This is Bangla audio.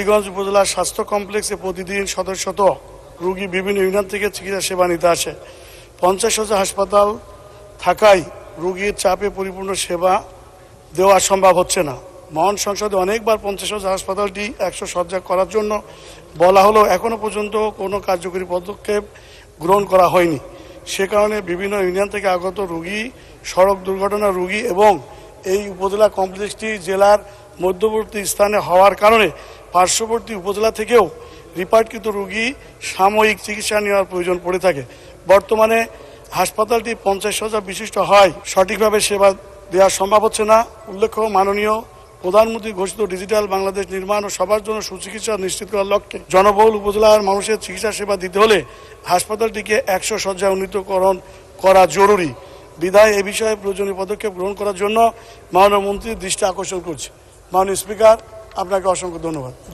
কালীগঞ্জ উপজেলার স্বাস্থ্য কমপ্লেক্সে প্রতিদিন শত শত রোগী বিভিন্ন ইউনিয়ন থেকে চিকিৎসা সেবা নিতে আসে। 50 শয্যা হাসপাতাল থাকায় রোগীর চাপে পরিপূর্ণ সেবা দেওয়া সম্ভব হচ্ছে না। মহান সংসদে অনেকবার 50 শয্যা হাসপাতালটি 100 শয্যা করার জন্য বলা হলেও এখনও পর্যন্ত কোনো কার্যকরী পদক্ষেপ গ্রহণ করা হয়নি। সে কারণে বিভিন্ন ইউনিয়ন থেকে আগত রোগী, সড়ক দুর্ঘটনার রোগী এবং এই উপজেলা কমপ্লেক্সটি জেলার মধ্যবর্তী স্থানে হওয়ার কারণে পার্শ্ববর্তী উপজেলা থেকেও রিপার্টকৃত রোগী সাময়িক চিকিৎসা নেওয়ার প্রয়োজন পড়ে থাকে। বর্তমানে হাসপাতালটি 50 শয্যা বিশিষ্ট হয়, সঠিকভাবে সেবা দেওয়া সম্ভব হচ্ছে না। উল্লেখ্য, মাননীয় প্রধানমন্ত্রী ঘোষিত ডিজিটাল বাংলাদেশ নির্মাণ ও সবার জন্য সুচিকিৎসা নিশ্চিত করার লক্ষ্যে জনবহুল উপজেলার মানুষের চিকিৎসা সেবা দিতে হলে হাসপাতালটিকে 100 শয্যায় উন্নীতকরণ করা জরুরি। বিধায় এ বিষয়ে প্রয়োজনীয় পদক্ষেপ গ্রহণ করার জন্য মাননীয় মন্ত্রীর দৃষ্টি আকর্ষণ করছি। মাননীয় স্পিকার, আপনাকে অসংখ্য ধন্যবাদ।